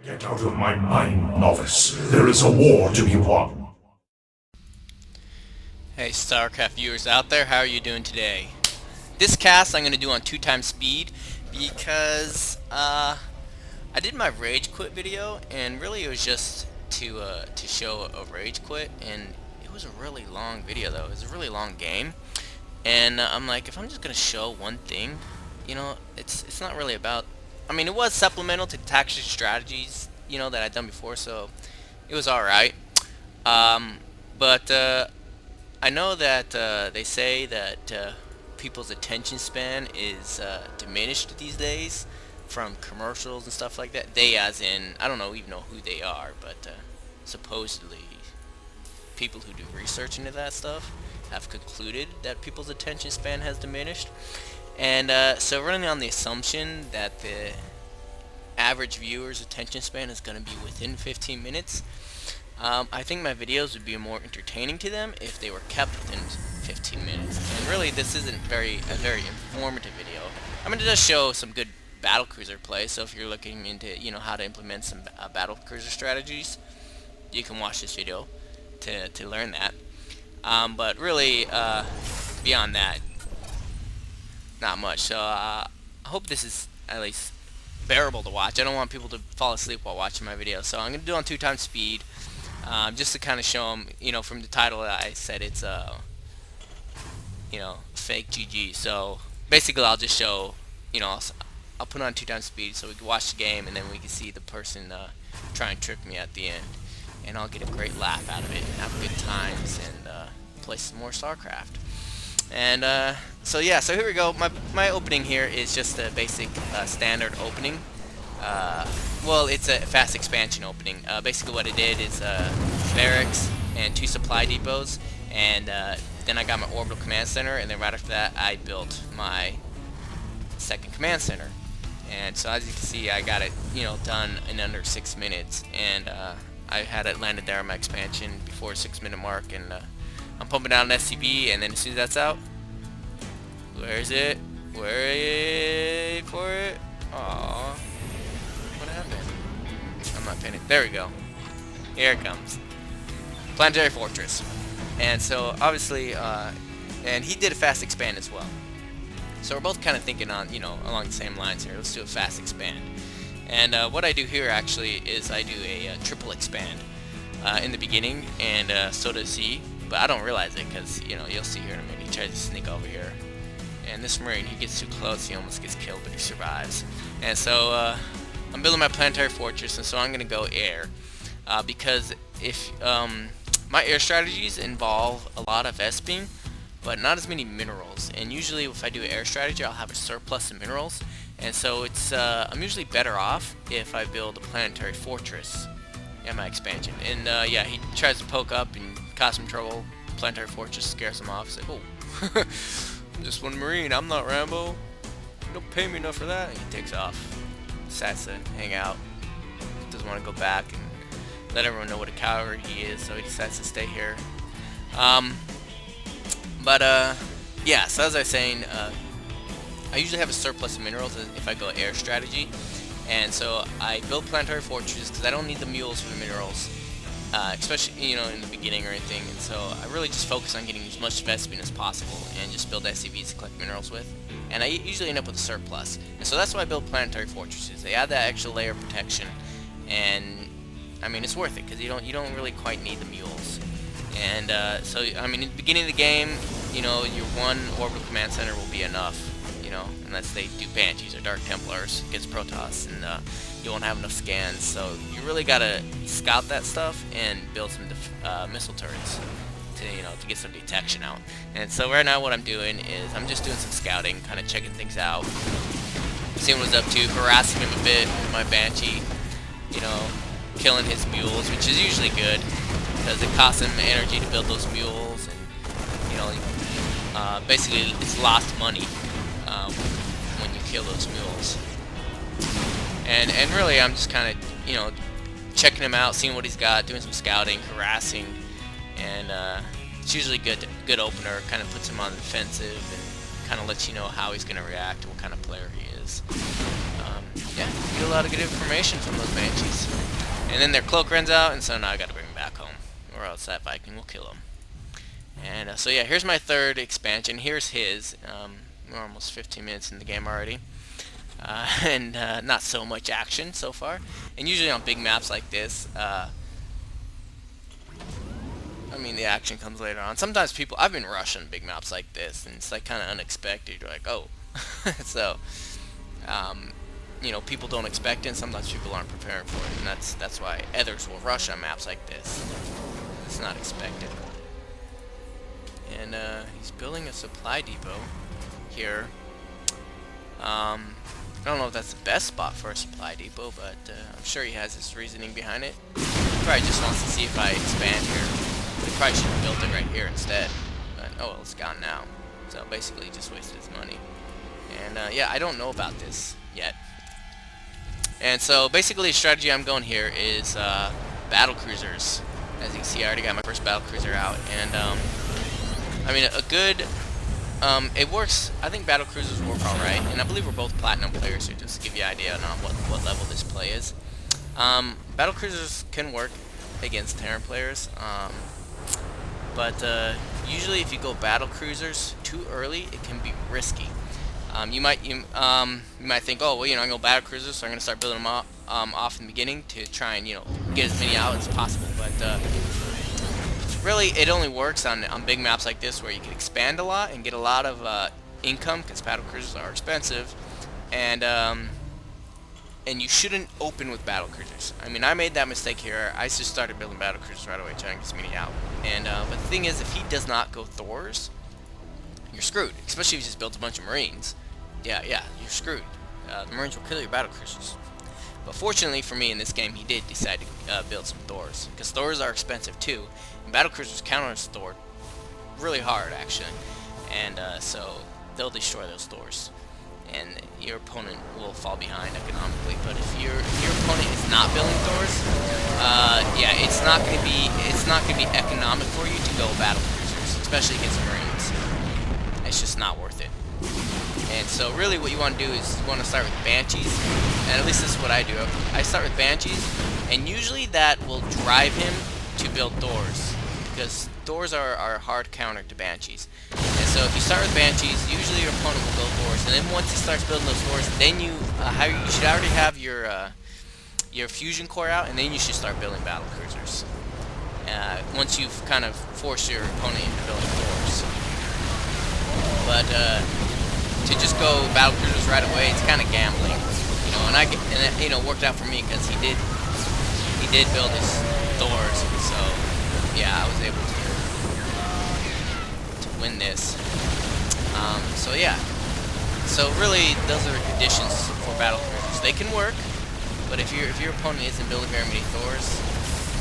Get out of my mind, novice. There is a war to be won. Hey StarCraft viewers out there, how are you doing today? This cast I'm going to do on 2 times speed because I did my rage quit video, and really it was just to show a rage quit, and it was a really long video though. It was a really long game, and I'm like, if I'm just going to show one thing, it's not really about. I mean, it was supplemental to the tactical strategies that I'd done before, so it was all right. Um, but I know that they say that people's attention span is diminished these days from commercials and stuff like that. They, as in, I don't know even know who they are, but supposedly people who do research into that stuff have concluded that people's attention span has diminished. And so running on the assumption that the average viewer's attention span is going to be within 15 minutes, I think my videos would be more entertaining to them if they were kept within 15 minutes. And really, this isn't a very informative video. I'm going to just show some good battlecruiser play. So if you're looking into how to implement some battlecruiser strategies, you can watch this video to learn that. But really, beyond that, not much. So I hope this is at least bearable to watch. I don't want people to fall asleep while watching my video, so I'm going to do it on 2 times speed. Just to kind of show them, from the title that I said it's fake GG. So basically, I'll just show, I'll put it on 2 times speed so we can watch the game, and then we can see the person try and trick me at the end, and I'll get a great laugh out of it and have good times and play some more StarCraft. And so yeah, so here we go. My opening here is just a basic standard opening. Well, it's a fast expansion opening. Basically what I did is barracks and 2 supply depots, and then I got my orbital command center, and then right after that I built my second command center. And so as you can see, I got it done in under 6 minutes, and I had it landed there on my expansion before 6-minute mark, and I'm pumping out an SCB, and then as soon as that's out, where is it? Wait for it. Aww. What happened? I'm not pinning. There we go. Here it comes. Planetary Fortress. And so obviously, and he did a fast expand as well. So we're both kind of thinking on, along the same lines here. Let's do a fast expand. And what I do here actually is I do a triple expand in the beginning, and so does he. But I don't realize it because, you'll see here in a minute. He tries to sneak over here. And this Marine, he gets too close, he almost gets killed, but he survives. And so I'm building my planetary fortress, and so I'm going to go air. Because if my air strategies involve a lot of esping, but not as many minerals. And usually if I do air strategy, I'll have a surplus of minerals. And so it's I'm usually better off if I build a planetary fortress in my expansion. And yeah, he tries to poke up and cause some trouble. Planetary fortress scares him off. He's like, oh, I'm just one Marine. I'm not Rambo. You don't pay me enough for that. And he takes off. Decides to hang out. Doesn't want to go back and let everyone know what a coward he is. So he decides to stay here. Yeah. So as I was saying, I usually have a surplus of minerals if I go air strategy. And so I build planetary fortresses because I don't need the mules for the minerals, especially in the beginning or anything. And so I really just focus on getting as much Vespene as possible and just build SCVs to collect minerals with. And I usually end up with a surplus. And so that's why I build planetary fortresses. They add that extra layer of protection, and I mean it's worth it because you don't really quite need the mules. And so I mean, in the beginning of the game, your one orbital command center will be enough. Unless they do Banshees or Dark Templars against Protoss, and you won't have enough scans. So you really gotta scout that stuff and build some missile turrets to get some detection out. And so right now what I'm doing is I'm just doing some scouting, kind of checking things out, seeing what he's up to, harassing him a bit with my Banshee, killing his mules, which is usually good because it costs him energy to build those mules, and basically it's lost money when you kill those mules. And really I'm just kind of checking him out, seeing what he's got, doing some scouting, harassing, and it's usually good opener. Kind of puts him on the defensive and kind of lets you know how he's going to react and what kind of player he is. yeah, get a lot of good information from those Banshees. And then their cloak runs out, and so now I gotta bring him back home, or else that Viking will kill him. And so yeah, here's my third expansion. Here's his. We're almost 15 minutes in the game already. And not so much action so far. And usually on big maps like this, I mean, the action comes later on. Sometimes I've been rushing big maps like this, and it's like kind of unexpected. You're like, oh. So, you know, people don't expect it, and sometimes people aren't preparing for it, and that's why others will rush on maps like this. It's not expected. And he's building a supply depot here. I don't know if that's the best spot for a supply depot, but I'm sure he has his reasoning behind it. He probably just wants to see if I expand here. He probably should have built it right here instead. But oh well, it's gone now. So basically, he just wasted his money. And yeah, I don't know about this yet. And so basically, the strategy I'm going here is battle cruisers. As you can see, I already got my first battle cruiser out, and I mean, a good. It works. I think battle cruisers work all right, and I believe we're both platinum players, so just to give you an idea on what level this play is. Battle cruisers can work against Terran players, but usually if you go battle cruisers too early, it can be risky. You might think, oh well, you know, I'm gonna go battle cruisers, so I'm gonna start building them off in the beginning to try and, you know, get as many out as possible, but really, it only works on big maps like this where you can expand a lot and get a lot of income, because battle cruisers are expensive, and you shouldn't open with battle cruisers. I mean, I made that mistake here. I just started building battle cruisers right away, trying to get as many out. And but the thing is, if he does not go Thors, you're screwed. Especially if you just built a bunch of Marines. Yeah, you're screwed. The Marines will kill your battle cruisers. But fortunately for me in this game, he did decide to build some Thors, because Thors are expensive too. And battle cruisers counter Thor really hard, actually, and so they'll destroy those Thors, and your opponent will fall behind economically. But if your opponent is not building Thors, yeah, it's not going to be economic for you to go battle cruisers, especially against Marines. It's just not worth it. And so really what you want to do is you want to start with Banshees, and at least this is what I do. I start with Banshees, and usually that will drive him to build Thors, because Thors are a hard counter to Banshees. And so if you start with Banshees, usually your opponent will go Thors, and then once he starts building those Thors, then you should already have your fusion core out, and then you should start building battle cruisers. Once you've kind of forced your opponent into building Thors. But to just go battle cruisers right away, it's kind of gambling, you know. And it, you know, worked out for me because he did build his Thors, so yeah, I was able to win this. So yeah, so really those are the conditions for battle cruisers. They can work, but if your opponent isn't building very many Thors,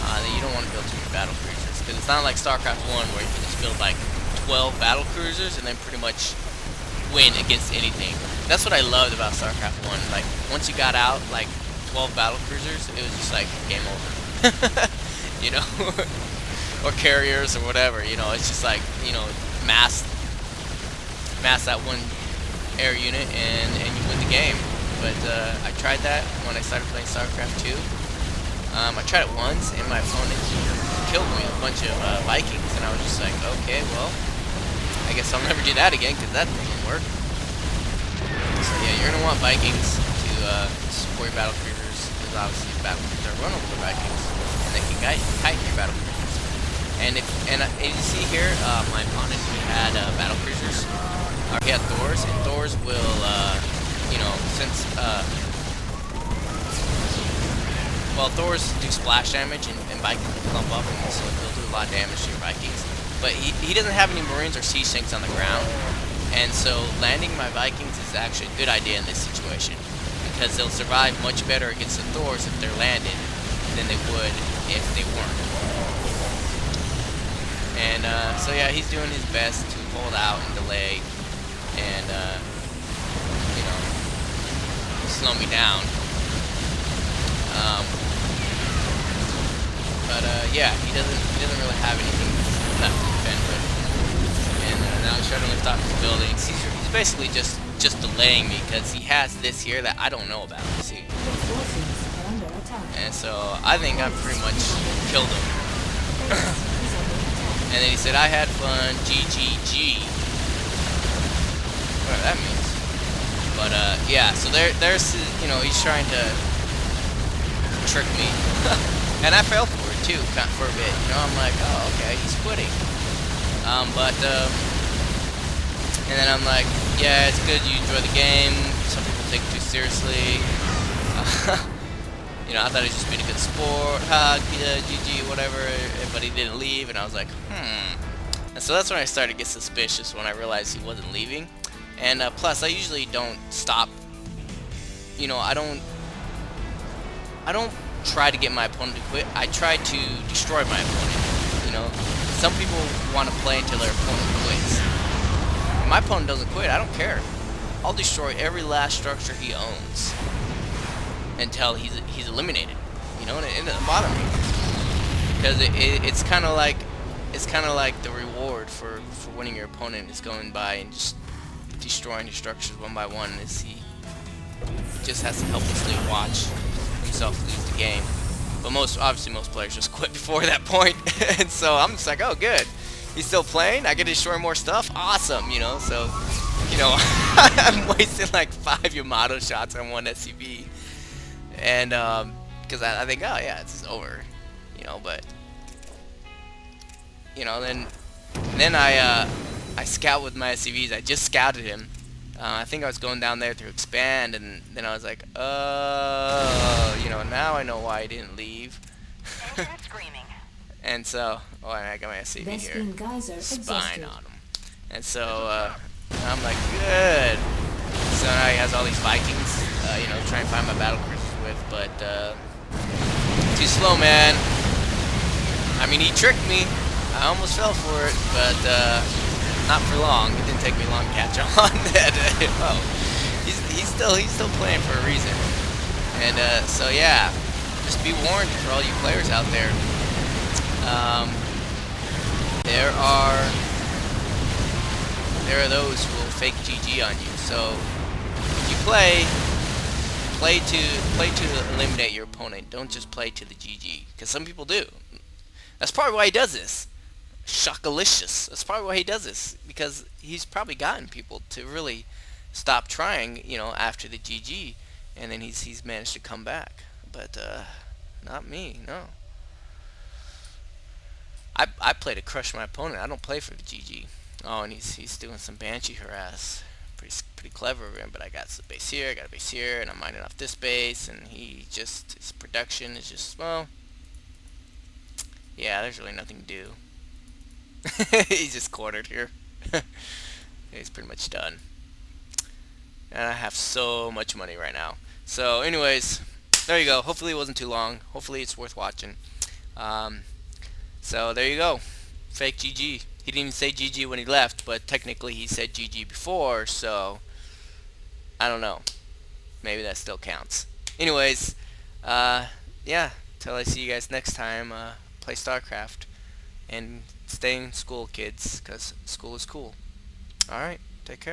then you don't want to build too many battle cruisers, because it's not like StarCraft 1 where you can just build like 12 battle cruisers and then pretty much win against anything. That's what I loved about StarCraft 1. Like, once you got out like 12 battle cruisers, it was just like game over. You know? Or carriers or whatever, you know. It's just like, you know, mass that one air unit and you win the game. But I tried that when I started playing StarCraft 2. I tried it once and my opponent killed me with a bunch of Vikings, and I was just like, okay, well, I guess I'll never do that again, because that doesn't work. So yeah, you're going to want Vikings to support your battle cruisers, because obviously battle cruisers are run over the Vikings, and they can kite your battle cruisers. And if you see here, my opponent had battle cruisers, or he had Thors, and Thors will, you know, since, well, Thors do splash damage, and Vikings will clump up, and so they'll do a lot of damage to your Vikings. But he doesn't have any Marines or Siege tanks on the ground, and so landing my Vikings is actually a good idea in this situation, because they'll survive much better against the Thors if they're landed than they would if they weren't. And so yeah, he's doing his best to hold out and delay and you know, slow me down. But yeah, he doesn't really have anything left to defend with. And now he's trying to lift off his buildings. He's basically just just delaying me because he has this here that I don't know about. See, Your forces are under attack. and so I think I pretty much killed him. Base is under attack. And then he said, "I had fun, GGG." Whatever that means. But yeah. So there's he's trying to trick me, and I fell for it too, for a bit. I'm like, oh, okay, he's quitting. And then I'm like, yeah, it's good you enjoy the game. Some people take it too seriously. I thought he was just being a good sport. GG, whatever. But he didn't leave, and I was like, And so that's when I started to get suspicious when I realized he wasn't leaving. And plus, I usually don't stop. I don't try to get my opponent to quit. I try to destroy my opponent. Some people want to play until their opponent quits. If my opponent doesn't quit, I don't care. I'll destroy every last structure he owns until he's eliminated. And it doesn't bother me because it's kind of like the reward for winning your opponent is going by and just destroying his structures one by one. Is he just has to helplessly watch himself lose the game. But obviously most players just quit before that point. And so I'm just like, oh, good. He's still playing. I get to destroy more stuff. Awesome, So, I'm wasting like 5 Yamato shots on one SCV. And because I think, oh yeah, it's over. But then I scout with my SCVs. I just scouted him. I think I was going down there to expand, and then I was like, oh, now I know why I didn't leave. And so, I got my SCV here. Vespene Geyser Spine exhausted. on him. And so, I'm like, good. So now he has all these Vikings, trying to find my battle cruisers with, but, too slow, man. I mean, he tricked me. I almost fell for it, but, not for long. It didn't take me long to catch on that. Oh, he's still playing for a reason. And so yeah, just be warned for all you players out there. There are those who will fake GG on you. So if you play to eliminate your opponent. Don't just play to the GG, because some people do. That's probably why he does this. Shockalicious. That's probably why he does this, because he's probably gotten people to really stop trying, after the GG, and then he's managed to come back. But not me, no. I play to crush my opponent. I don't play for the GG. Oh, and he's doing some Banshee harass. Pretty clever of him, but I got a base here, I got a base here, and I'm mining off this base, and his production is just, well, yeah, there's really nothing to do. He's just cornered here. He's pretty much done. And I have so much money right now. So anyways, there you go. Hopefully it wasn't too long. Hopefully it's worth watching. So there you go. Fake GG. He didn't even say GG when he left, but technically he said GG before, so I don't know. Maybe that still counts. Anyways, yeah, till I see you guys next time, play StarCraft. And stay in school, kids, because school is cool. Alright, take care.